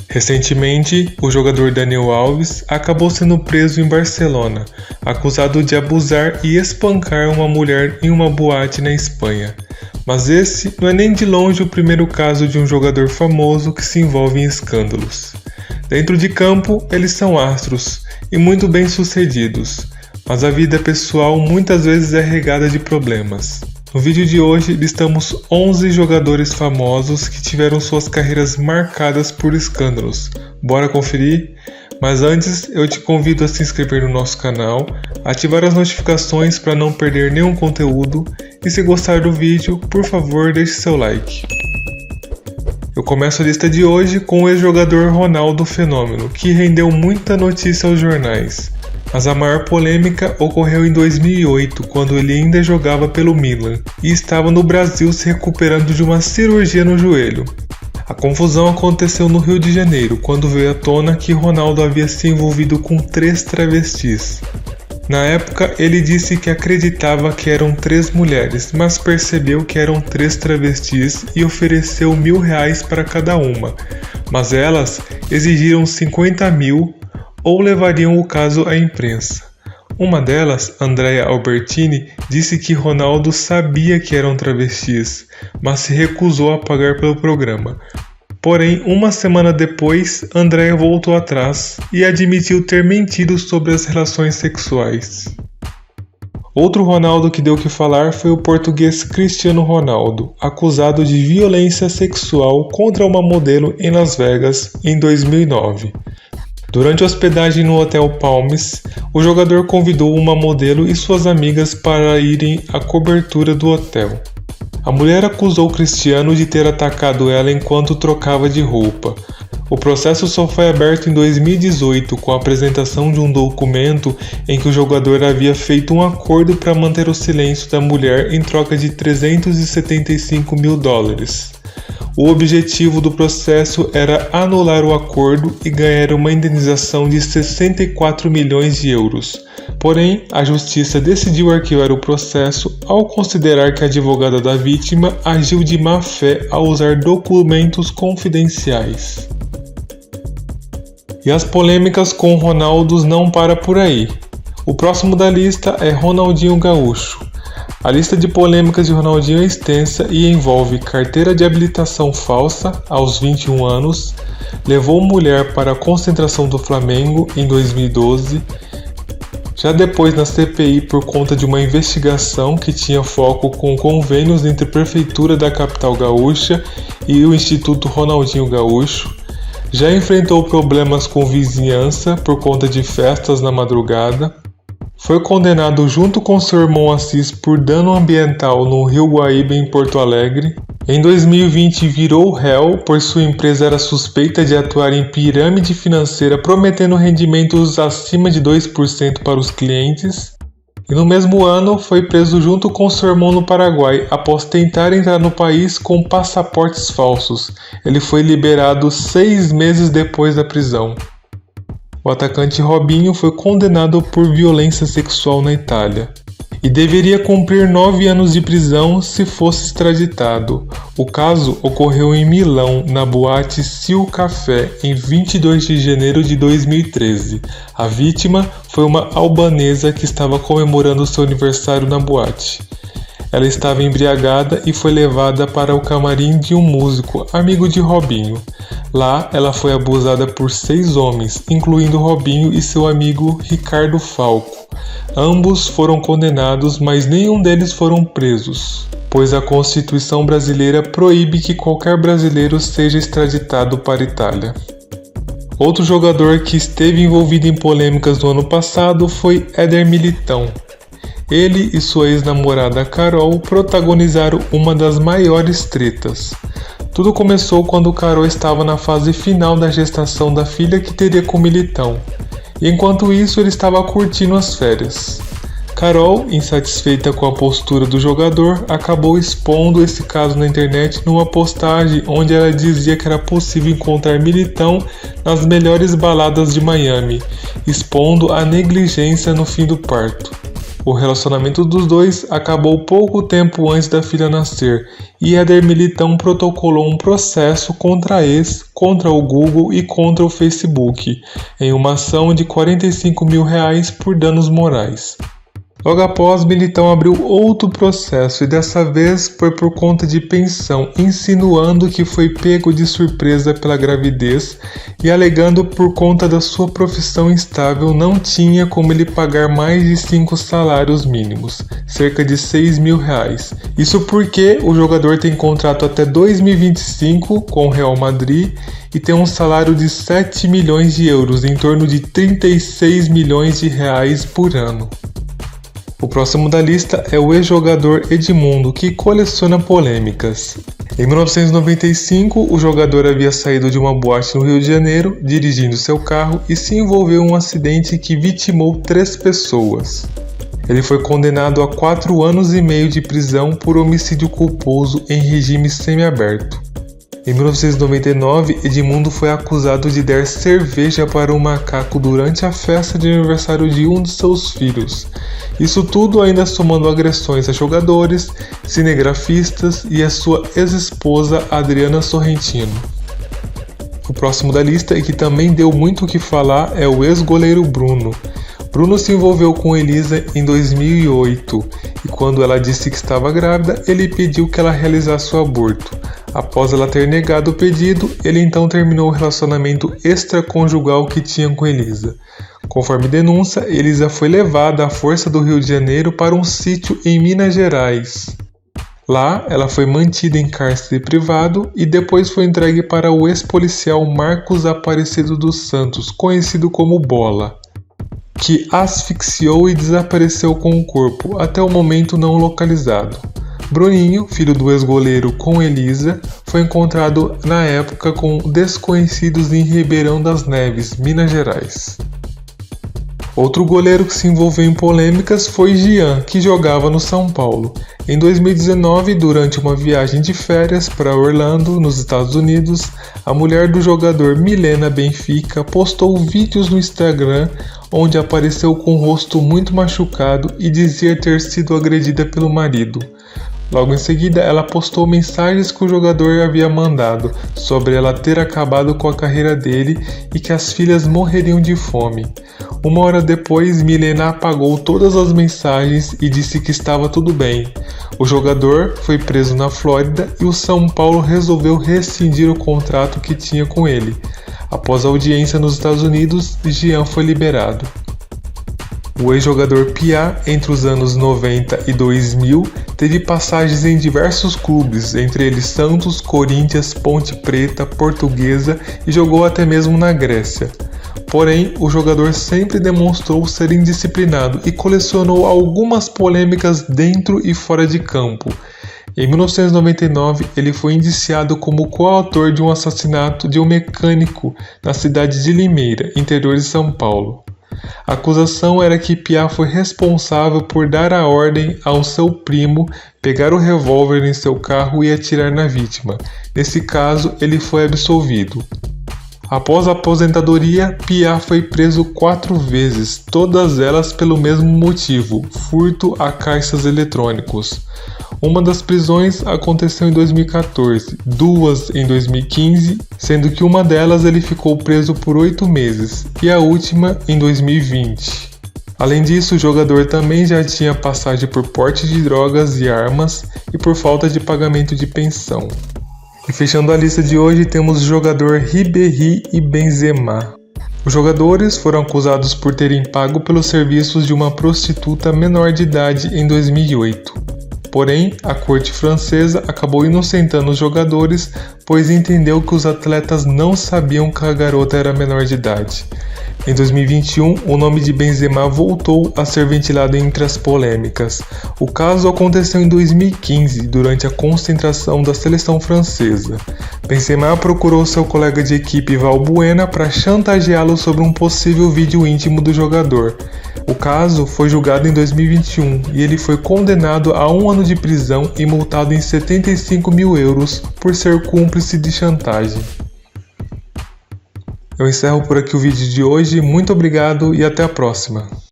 Recentemente, o jogador Daniel Alves acabou sendo preso em Barcelona, acusado de abusar e espancar uma mulher em uma boate na Espanha. Mas esse não é nem de longe o primeiro caso de um jogador famoso que se envolve em escândalos. Dentro de campo, eles são astros e muito bem-sucedidos, mas a vida pessoal muitas vezes é regada de problemas. No vídeo de hoje listamos 11 jogadores famosos que tiveram suas carreiras marcadas por escândalos. Bora conferir? Mas antes eu te convido a se inscrever no nosso canal, ativar as notificações para não perder nenhum conteúdo e se gostar do vídeo, por favor deixe seu like. Eu começo a lista de hoje com o ex-jogador Ronaldo Fenômeno, que rendeu muita notícia aos jornais. Mas a maior polêmica ocorreu em 2008, quando ele ainda jogava pelo Milan e estava no Brasil se recuperando de uma cirurgia no joelho. A confusão aconteceu no Rio de Janeiro, quando veio à tona que Ronaldo havia se envolvido com 3 travestis. Na época, ele disse que acreditava que eram 3 mulheres, mas percebeu que eram 3 travestis e ofereceu R$1.000 para cada uma, mas elas exigiram 50 mil ou levariam o caso à imprensa. Uma delas, Andrea Albertini, disse que Ronaldo sabia que eram travestis, mas se recusou a pagar pelo programa. Porém, uma semana depois, Andrea voltou atrás e admitiu ter mentido sobre as relações sexuais. Outro Ronaldo que deu o que falar foi o português Cristiano Ronaldo, acusado de violência sexual contra uma modelo em Las Vegas em 2009. Durante a hospedagem no Hotel Palms, o jogador convidou uma modelo e suas amigas para irem à cobertura do hotel. A mulher acusou Cristiano de ter atacado ela enquanto trocava de roupa. O processo só foi aberto em 2018 com a apresentação de um documento em que o jogador havia feito um acordo para manter o silêncio da mulher em troca de $375 mil. O objetivo do processo era anular o acordo e ganhar uma indenização de 64 milhões de euros. Porém, a justiça decidiu arquivar o processo ao considerar que a advogada da vítima agiu de má fé ao usar documentos confidenciais. E as polêmicas com Ronaldos não param por aí. O próximo da lista é Ronaldinho Gaúcho. A lista de polêmicas de Ronaldinho é extensa e envolve carteira de habilitação falsa aos 21 anos, levou mulher para a concentração do Flamengo em 2012, já depois na CPI por conta de uma investigação que tinha foco com convênios entre a Prefeitura da capital gaúcha e o Instituto Ronaldinho Gaúcho, já enfrentou problemas com vizinhança por conta de festas na madrugada, foi condenado junto com seu irmão Assis por dano ambiental no Rio Guaíba em Porto Alegre. Em 2020 virou réu, pois sua empresa era suspeita de atuar em pirâmide financeira prometendo rendimentos acima de 2% para os clientes. E no mesmo ano foi preso junto com seu irmão no Paraguai após tentar entrar no país com passaportes falsos. Ele foi liberado 6 meses depois da prisão. O atacante Robinho foi condenado por violência sexual na Itália e deveria cumprir 9 anos de prisão se fosse extraditado. O caso ocorreu em Milão, na boate Sil Café, em 22 de janeiro de 2013. A vítima foi uma albanesa que estava comemorando seu aniversário na boate. Ela estava embriagada e foi levada para o camarim de um músico, amigo de Robinho. Lá, ela foi abusada por 6 homens, incluindo Robinho e seu amigo Ricardo Falco. Ambos foram condenados, mas nenhum deles foram presos, pois a Constituição brasileira proíbe que qualquer brasileiro seja extraditado para a Itália. Outro jogador que esteve envolvido em polêmicas no ano passado foi Éder Militão. Ele e sua ex-namorada Carol protagonizaram uma das maiores tretas. Tudo começou quando Carol estava na fase final da gestação da filha que teria com Militão. E enquanto isso, ele estava curtindo as férias. Carol, insatisfeita com a postura do jogador, acabou expondo esse caso na internet numa postagem onde ela dizia que era possível encontrar Militão nas melhores baladas de Miami, expondo a negligência no fim do parto. O relacionamento dos dois acabou pouco tempo antes da filha nascer e Éder Militão protocolou um processo contra a ex, contra o Google e contra o Facebook, em uma ação de R$45 mil por danos morais. Logo após, Militão abriu outro processo e dessa vez foi por conta de pensão, insinuando que foi pego de surpresa pela gravidez e alegando por conta da sua profissão instável não tinha como ele pagar mais de 5 salários mínimos, cerca de R$6 mil. Isso porque o jogador tem contrato até 2025 com o Real Madrid e tem um salário de 7 milhões de euros, em torno de 36 milhões de reais por ano. O próximo da lista é o ex-jogador Edmundo, que coleciona polêmicas. Em 1995, o jogador havia saído de uma boate no Rio de Janeiro, dirigindo seu carro e se envolveu em um acidente que vitimou 3 pessoas. Ele foi condenado a 4 anos e meio de prisão por homicídio culposo em regime semiaberto. Em 1999, Edmundo foi acusado de dar cerveja para um macaco durante a festa de aniversário de um de seus filhos. Isso tudo ainda somando agressões a jogadores, cinegrafistas e a sua ex-esposa Adriana Sorrentino. O próximo da lista, e que também deu muito o que falar, é o ex-goleiro Bruno. Bruno se envolveu com Elisa em 2008 e quando ela disse que estava grávida, ele pediu que ela realizasse o aborto. Após ela ter negado o pedido, ele então terminou o relacionamento extraconjugal que tinha com Elisa. Conforme denúncia, Elisa foi levada à força do Rio de Janeiro para um sítio em Minas Gerais. Lá, ela foi mantida em cárcere privado e depois foi entregue para o ex-policial Marcos Aparecido dos Santos, conhecido como Bola, que asfixiou e desapareceu com o corpo, até o momento não localizado. Bruninho, filho do ex-goleiro com Elisa, foi encontrado na época com desconhecidos em Ribeirão das Neves, Minas Gerais. Outro goleiro que se envolveu em polêmicas foi Jean, que jogava no São Paulo. Em 2019, durante uma viagem de férias para Orlando, nos Estados Unidos, a mulher do jogador Milena Benfica postou vídeos no Instagram onde apareceu com o rosto muito machucado e dizia ter sido agredida pelo marido. Logo em seguida, ela postou mensagens que o jogador havia mandado sobre ela ter acabado com a carreira dele e que as filhas morreriam de fome. Uma hora depois, Milena apagou todas as mensagens e disse que estava tudo bem. O jogador foi preso na Flórida e o São Paulo resolveu rescindir o contrato que tinha com ele. Após a audiência nos Estados Unidos, Jean foi liberado. O ex-jogador Piá, entre os anos 90 e 2000, teve passagens em diversos clubes, entre eles Santos, Corinthians, Ponte Preta, Portuguesa e jogou até mesmo na Grécia. Porém, o jogador sempre demonstrou ser indisciplinado e colecionou algumas polêmicas dentro e fora de campo. Em 1999, ele foi indiciado como coautor de um assassinato de um mecânico na cidade de Limeira, interior de São Paulo. A acusação era que Piá foi responsável por dar a ordem ao seu primo pegar o revólver em seu carro e atirar na vítima. Nesse caso, ele foi absolvido. Após a aposentadoria, Piá foi preso 4 vezes, todas elas pelo mesmo motivo: furto a caixas eletrônicos. Uma das prisões aconteceu em 2014, 2 em 2015, sendo que uma delas ele ficou preso por 8 meses, e a última em 2020. Além disso, o jogador também já tinha passagem por porte de drogas e armas e por falta de pagamento de pensão. E fechando a lista de hoje, temos o jogador Ribéry e Benzema. Os jogadores foram acusados por terem pago pelos serviços de uma prostituta menor de idade em 2008. Porém, a corte francesa acabou inocentando os jogadores, pois entendeu que os atletas não sabiam que a garota era menor de idade. Em 2021, o nome de Benzema voltou a ser ventilado entre as polêmicas. O caso aconteceu em 2015, durante a concentração da seleção francesa. Benzema procurou seu colega de equipe Valbuena para chantageá-lo sobre um possível vídeo íntimo do jogador. O caso foi julgado em 2021 e ele foi condenado a 1 ano de prisão e multado em 75 mil euros por ser cúmplice de chantagem. Eu encerro por aqui o vídeo de hoje, muito obrigado e até a próxima.